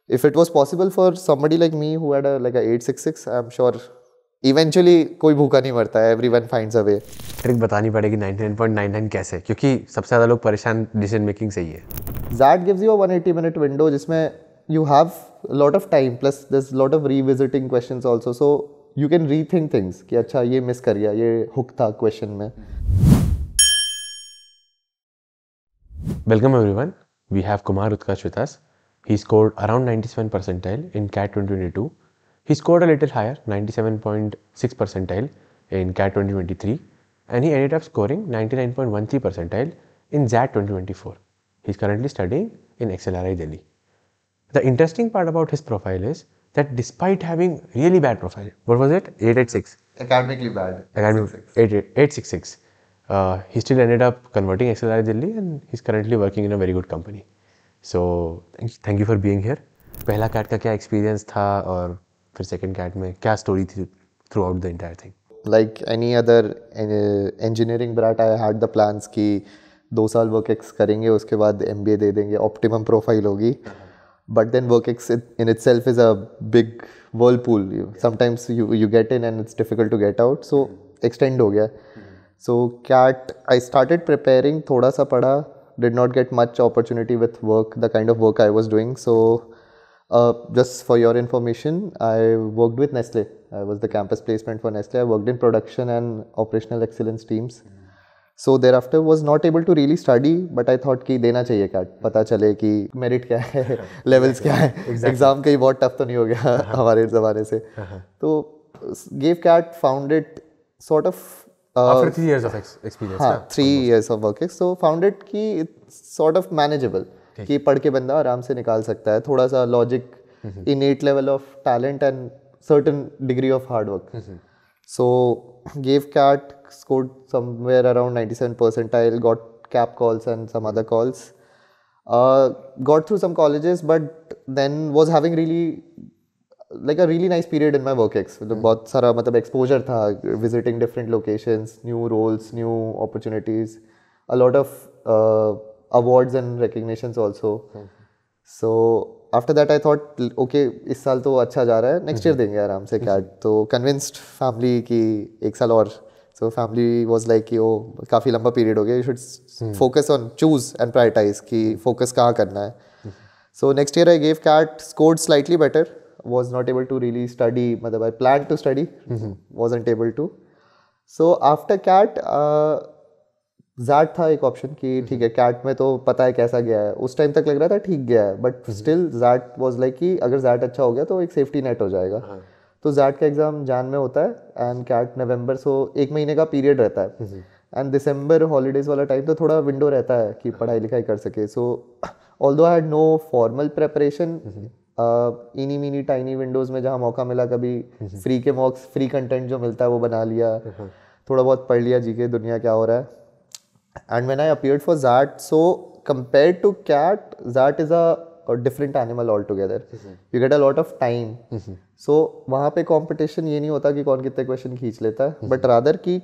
if it was possible for somebody like me who had a 866, I'm sure eventually कोई भूखा नहीं मरता है, everyone finds a way. Trick बतानी पड़ेगी 99.99 कैसे, क्योंकि सबसे ज़्यादा लोग परेशान डिसीजन मेकिंग से ही है. XAT gives you a 180-minute window जिसमें you have a lot of time, plus there's a lot of revisiting questions also, so you can rethink things कि अच्छा ये मिस कर गया, ये हुक था क्वेश्चन में. Welcome everyone. We have Kumar Utkarsh with us. He scored around 97 percentile in CAT 2022. He scored a little higher, 97.6 percentile in CAT 2023, and he ended up scoring 99.13 percentile in XAT 2024. He's currently studying in XLRI Delhi. The interesting part about his profile is that despite having really bad profile, what was it? 886. Academically bad. 866. He still ended up converting XLRI Delhi and he's currently working in a very good company. So thank you for being here. पहला cat का क्या experience था और फिर second cat में क्या story थी through out the entire thing? Like any other engineering brat, I had the plans कि 2 साल वर्क एक्स करेंगे, उसके बाद MBA दे देंगे, ऑप्टिमम प्रोफाइल होगी. But then work ex in itself is a big whirlpool. Sometimes you get in and it's difficult to get out. So extend हो गया. So CAT, I started preparing, थोड़ा सा पढ़ा, did not get much opportunity with work, the kind of work I was doing. So just for your information, I worked with Nestle. I was the campus placement for Nestle. I worked in production and operational excellence teams. So thereafter was not able to really study, but I thought कि देना चाहिए CAT, पता चले कि merit क्या है, levels क्या है, एग्जाम कहीं बहुत टफ तो नहीं हो गया हमारे ज़माने से. तो gave CAT, found it sort of after 3 years of experience. हाँ, 3 years of work. So found it कि it's sort of manageable, कि पढ़ के बंदा आराम से निकाल सकता है. थोड़ा सा logic, innate level of talent and certain degree of hard work. So gave CAT, scored somewhere around 97 percentile, got cap calls and some other calls. Got through some colleges, but then was having a really nice period in my work ex. बहुत सारा मतलब exposure था, visiting different locations, new roles, new opportunities, a lot of awards and recognitions also. So after that I thought okay, इस साल तो अच्छा जा रहा है, next year देंगे आराम से CAT. तो convinced family कि एक साल और. So family was like कि ओ काफ़ी लंबा period हो गया, you should focus on, choose and prioritize कि focus कहाँ करना है. So next year I gave CAT, scored slightly better, was not able to really study, मतलब I planned to study, wasn't able to. So after CAT XAT था एक option कि ठीक है, CAT में तो पता है कैसा गया है, उस टाइम तक लग रहा था ठीक गया है, but still XAT was like कि अगर XAT अच्छा हो गया तो एक सेफ्टी नेट हो जाएगा. तो XAT का एग्ज़ाम जान में होता है एंड CAT नवंबर, सो 1 महीने का पीरियड रहता है. एंड दिसंबर हॉलीडेज़ वाला टाइम तो थोड़ा विंडो रहता है कि पढ़ाई लिखाई कर सके. So although I had no formal preparation, eeny meeny tiny Windows में जहाँ मौका मिला, कभी फ्री के मॉक्स, फ्री कंटेंट जो मिलता है वो बना लिया, थोड़ा बहुत पढ़ लिया जी के दुनिया क्या हो रहा है. And when I appeared for XAT, so compared to CAT, XAT is a different animal altogether. You get a lot of time. So वहाँ पे competition ये नहीं होता कि कौन कितने question खींच लेता है, but rather कि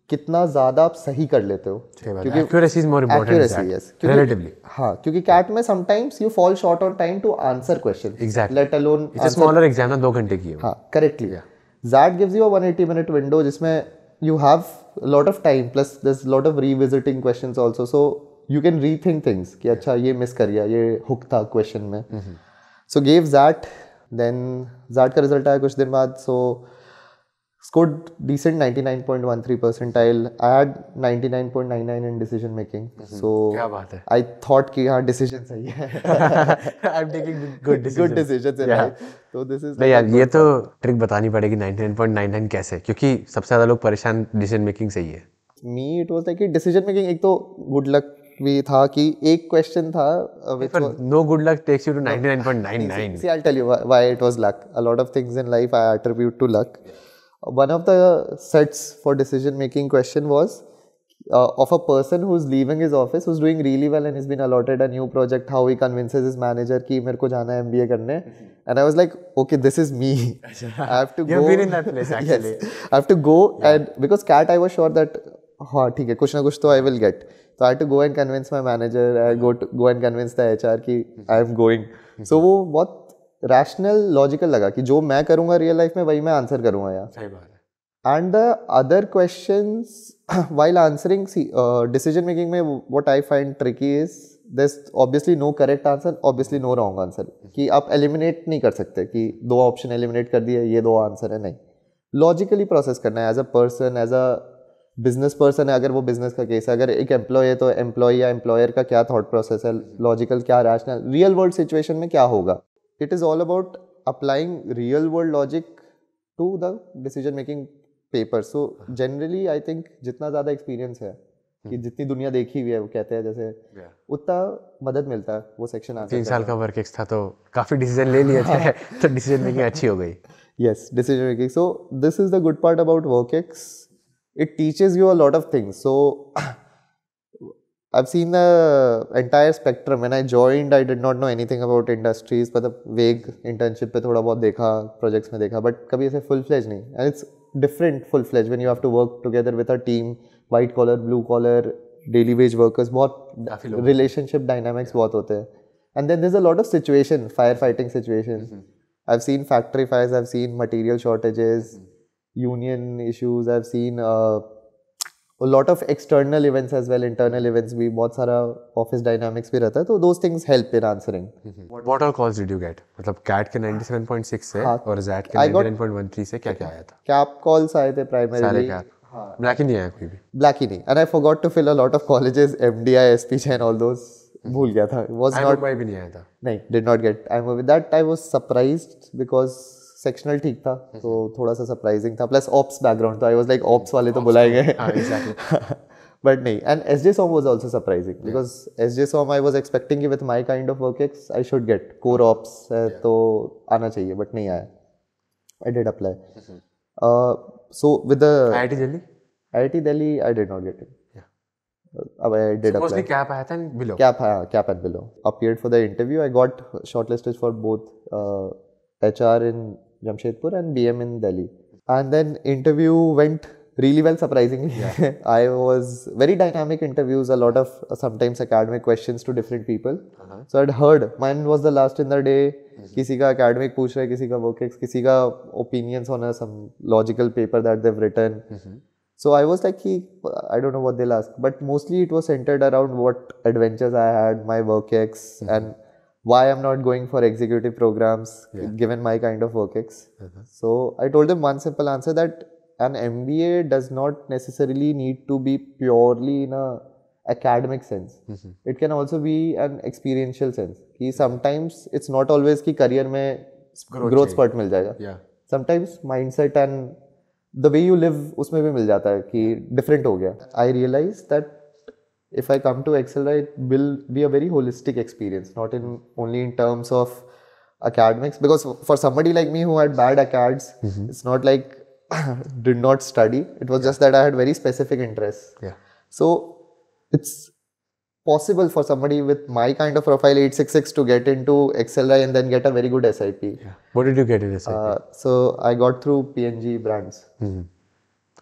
कितना ज़्यादा आप सही कर लेते हो. क्योंकि accuracy is more important. Accuracy, yes. Relatively. हाँ, क्योंकि CAT में sometimes you fall short on time to answer questions. Exactly. Let alone it's a smaller exam ना 2 घंटे की है. हाँ, correctly. XAT gives you a 180-minute window जिसमें you have a lot of time, plus there's a lot of revisiting questions also, so you can rethink things कि अच्छा ये miss कर गया, ये हुक था क्वेश्चन में. So gave XAT, then XAT का रिजल्ट आया कुछ दिन बाद, so scored decent 99.13 percentile. I had 99.99 in decision making. So क्या बात है. I thought कि हाँ decision सही है. I'm taking good decisions in life. So this is नहीं यार, ये तो ट्रिक बतानी पड़ेगी 99.99 कैसे, क्योंकि सबसे ज़्यादा लोग परेशान डिसीजन मेकिंग से ही है. Me it was like कि decision making एक तो good luck भी था कि एक क्वेश्चन था no good luck takes you to 99.99. See, I'll tell you why it was luck. A lot of things in life I attribute to luck. One of the sets for decision making question was of a person who's leaving his office, who's doing really well and has been allotted a new project, how he convinces his manager कि मेरे को जाना है MBA करने. And I was like, okay, this is me. I have to go. You've been in that place actually. Yes, I have to go and because CAT I was sure that हाँ ठीक है, कुछ ना कुछ तो I will get. So I had to go and convince my manager. I go and convince the HR कि I am going. So वो बहुत रैशनल लॉजिकल लगा कि जो मैं करूँगा रियल लाइफ में वही मैं आंसर करूँगा यार. सही बात है. And the other questions while answering, see, decision making में what I find tricky is there's obviously no correct answer, obviously no wrong answer. कि आप eliminate नहीं कर सकते कि 2 ऑप्शन एलिमिनेट कर दिए ये 2 आंसर है, नहीं. लॉजिकली प्रोसेस करना है as a person, as a business person है अगर वो बिजनेस का केस है, अगर एक एम्प्लॉय है तो एम्प्लॉय या एम्प्लॉयर का क्या थॉट प्रोसेस है, लॉजिकल क्या रैशनल, रियल वर्ल्ड सिचुएशन में क्या होगा. It is all about applying real world logic to the decision making paper. So generally I think जितना ज़्यादा एक्सपीरियंस है कि जितनी दुनिया देखी हुई है, वो कहते हैं जैसे उतना मदद मिलता है वो सेक्शन आंसर. 3 साल का वर्क एक्स था तो काफ़ी डिसीजन ले लिए थे तो डिसीजन मेकिंग अच्छी हो गई. Yes, decision making. So this is the good part about WorkX. It teaches you a lot of things. So I've seen the entire spectrum. When I joined, I did not know anything about industries. मतलब vague internship पे थोड़ा बहुत देखा, projects में देखा, but कभी ऐसे full fledged नहीं. And it's different full fledged when you have to work together with a team, white collar, blue collar, daily wage workers. बहुत relationship dynamics बहुत होते हैं. And then there's a lot of situation, firefighting situations. I've seen factory fires, I've seen material shortages, union issues, I've seen a lot of external events as well, internal events भी, बहुत सारा office dynamics भी रहता है, तो those things help in answering. What all calls did you get? मतलब CAT के 97.6 से और XAT के 99.13 से क्या क्या आया था? CAP calls आए थे primarily. सारे CAP. Black ही नहीं आया कोई भी. Black ही नहीं. And I forgot to fill a lot of colleges, MDI, SPJ and all those. भूल गया था. Was not. IMOBI भी नहीं आया था. नहीं, did not get. IMOBI. That I was surprised because sectional ठीक था, तो थोड़ा सा surprising था. Plus ops background, तो I was like ops वाले तो बुलाए गए. Exactly. But नहीं. And SJSOM was also surprising because SJSOM I was expecting कि with my kind of workx I should get core ops तो आना चाहिए, but नहीं आया. I did apply. So with the IIT Delhi? IIT Delhi I did not get it. I did apply. Mostly CAP आया था and below. CAP and below. Appeared for the interview. I got shortlisted for both HR in Jamshedpur and BM in Delhi. And then interview went really well, surprisingly. Yeah. I was very dynamic interviews, a lot of sometimes academic questions to different people. So I'd heard, mine was the last in the day. किसी का academic पूछ रहा है, किसी का WorkX, किसी का opinions on some logical paper that they've written. So I was like, I don't know what they'll ask, but mostly it was centered around what adventures I had, my WorkX, and why I'm not going for executive programs, given my kind of WorkX. So I told them one simple answer, that an MBA does not necessarily need to be purely in a academic sense. It can also be an experiential sense. कि sometimes it's not always कि career में growth spurt मिल जाएगा. Sometimes mindset and the way you live उसमें भी मिल जाता है कि different हो गया. I realized that if I come to XLRI, it will be a very holistic experience, not in only in terms of academics, because for somebody like me who had bad acads, it's not like did not study. It was just that I had very specific interests. So it's possible for somebody with my kind of profile 866 to get into XLRI and then get a very good SIP. What did you get in SIP? So I got through PNG brands.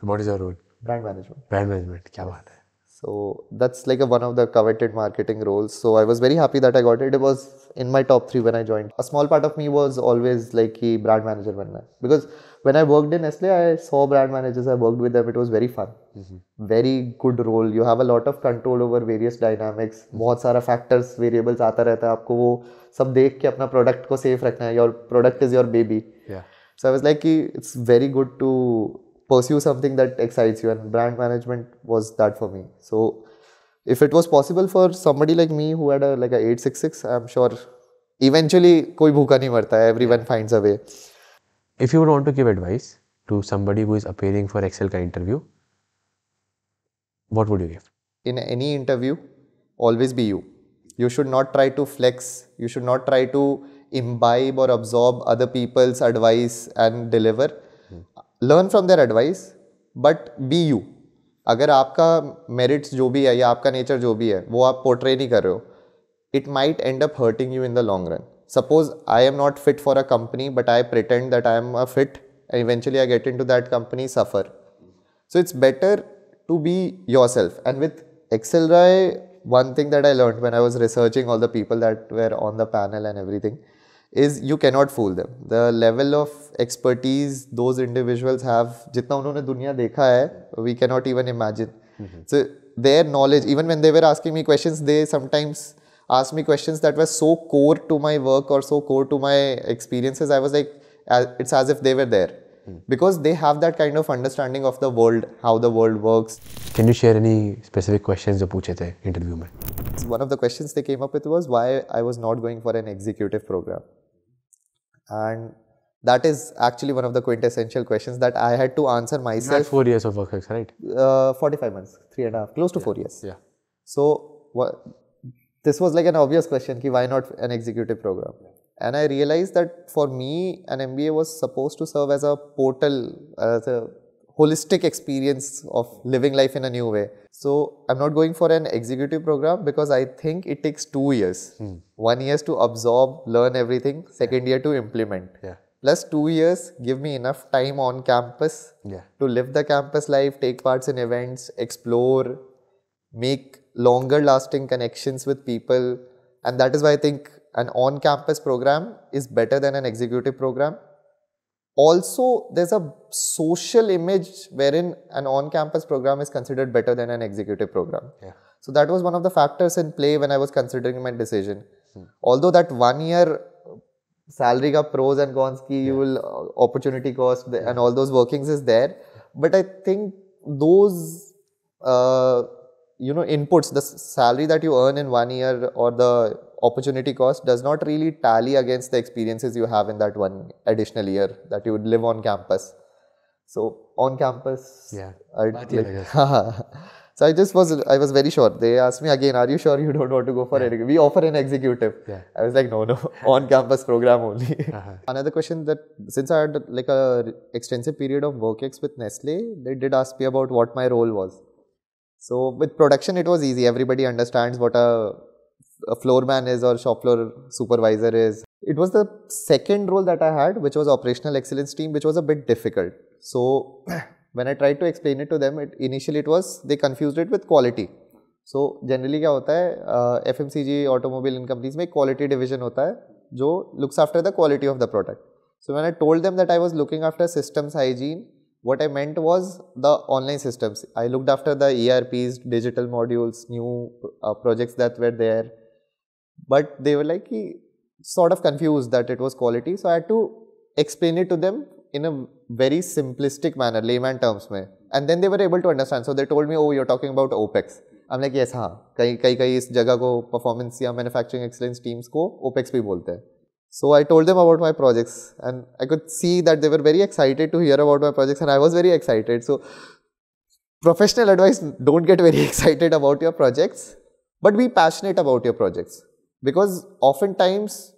What is your role? Brand management. Brand management. क्या बात है? So that's like one of the coveted marketing roles. So I was very happy that I got it. It was in my top 3 when I joined. A small part of me was always like कि brand manager बनना है. Because when I worked in Nestle, I saw brand managers. I worked with them. It was very fun. Very good role. You have a lot of control over various dynamics. बहुत सारा factors, variables आता रहता है. आपको वो सब देख के अपना product को safe रखना है. Your product is your baby. So I was like कि it's very good to pursue something that excites you, and brand management was that for me. So if it was possible for somebody like me who had like a 866, I'm sure eventually कोई भूखा नहीं मरता है. Everyone finds a way. If you would want to give advice to somebody who is appearing for Excel ka interview, what would you give? In any interview, always be you. You should not try to flex. You should not try to imbibe or absorb other people's advice and deliver. Learn from their advice, but be you. अगर आपका merits जो भी है या आपका nature जो भी है वो आप portray नहीं कर रहे हो, it might end up hurting you in the long run. Suppose I am not fit for a company, but I pretend that I am a fit, and eventually I get into that company, suffer. So it's better to be yourself. And with XLRI, one thing that I learned when I was researching all the people that were on the panel and everything is you cannot fool them. The level of expertise those individuals have, जितना उन्होंने दुनिया देखा है, we cannot even imagine. So their knowledge, even when they were asking me questions, they sometimes asked me questions that were so core to my work or so core to my experiences. I was like, it's as if they were there. Because they have that kind of understanding of the world, how the world works. Can you share any specific questions जो पूछे थे interview में? One of the questions they came up with was why I was not going for an executive program. And that is actually one of the quintessential questions that I had to answer myself. You had 4 years of work, right? 45 months, 3.5, close to 4 years. Yeah. So this was like an obvious question, ki why not an executive program? And I realized that for me, an MBA was supposed to serve as a portal, as a holistic experience of living life in a new way. So I'm not going for an executive program because I think it takes 2 years. 1 year to absorb, learn everything, second year to implement. Plus 2 years give me enough time on campus to live the campus life, take parts in events, explore, make longer lasting connections with people. And that is why I think an on-campus program is better than an executive program. Also, there's a social image wherein an on-campus program is considered better than an executive program. So that was one of the factors in play when I was considering my decision. Although that 1 year salary ka pros and cons ki you will opportunity cost and all those workings is there, but I think those inputs, the salary that you earn in 1 year or the opportunity cost does not really tally against the experiences you have in that 1 additional year that you would live on campus. So on campus, so I was very sure. They asked me again, are you sure you don't want to go for it? We offer an executive. I was like, no, on campus program only. Another question that since I had like a extensive period of work ex with Nestle, they did ask me about what my role was. So with production, it was easy. Everybody understands what a floor man is or shop floor supervisor is. It was the second role that I had, which was operational excellence team, which was a bit difficult. So when I tried to explain it to them, initially they confused it with quality. So generally क्या होता है, FMCG automobile in companies में quality division होता है, जो looks after the quality of the product. So when I told them that I was looking after systems hygiene, what I meant was the online systems. I looked after the ERPs, digital modules, new projects that were there. But they were like sort of confused that it was quality. So I had to explain it to them in a very simplistic manner, layman terms mein. And then they were able to understand. So they told me, oh, you're talking about OPEX. I'm like, yes, हाँ. कई इस जगह को performance या manufacturing excellence teams को OPEX भी बोलते हैं. So I told them about my projects and I could see that they were very excited to hear about my projects and I was very excited. So professional advice, don't get very excited about your projects, but be passionate about your projects. Because oftentimes,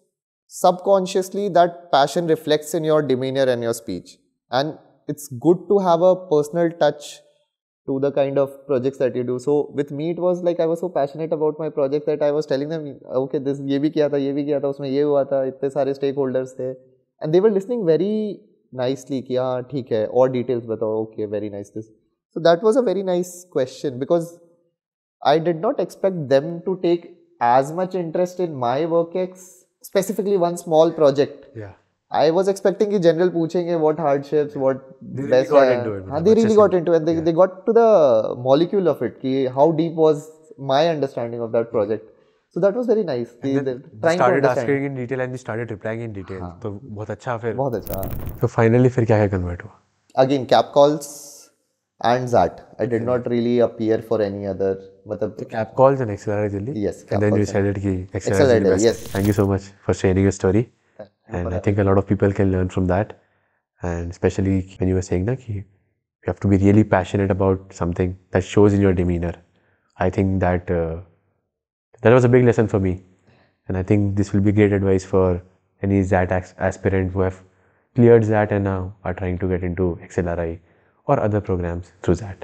subconsciously, that passion reflects in your demeanor and your speech. And it's good to have a personal touch to the kind of projects that you do. So with me, it was like I was so passionate about my project that I was telling them, okay, this ये भी किया था, उसमें ये हुआ था, इतने सारे stakeholders थे. And they were listening very nicely कि हाँ ठीक है, और details बताओ, okay, very nice this. So that was a very nice question because I did not expect them to take as much interest in my work ex, specifically one small project. I was expecting कि general पूछेंगे what hardships, what best. They really got into it. They got to the molecule of it. कि how deep was my understanding of that project. So that was very nice. They started asking in detail and we started replying in detail. तो बहुत अच्छा फिर. बहुत अच्छा. So finally फिर क्या convert हुआ? Again cap calls and XAT. I did not really appear for any other. The cap calls and XLRI Delhi. Yes. And then you decided कि XLRI Delhi. Yes. Thank you so much for sharing your story. And I think a lot of people can learn from that. And especially when you were saying that you have to be really passionate about something that shows in your demeanor. I think that that was a big lesson for me. And I think this will be great advice for any XAT aspirant who have cleared XAT and now are trying to get into XLRI or other programs through XAT.